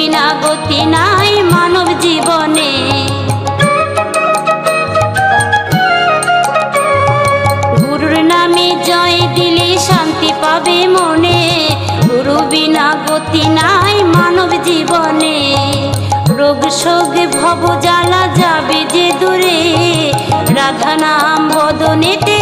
বিনা গতি নাই মানব জীবনে। গুরুর নামে জয় দিলে শান্তি পাবে মনে, গুরু বিনা গতি নাই মানব জীবনে। রোগ শোক ভব জ্বালা যাবে যে দূরে, রাধা নাম বদনেতে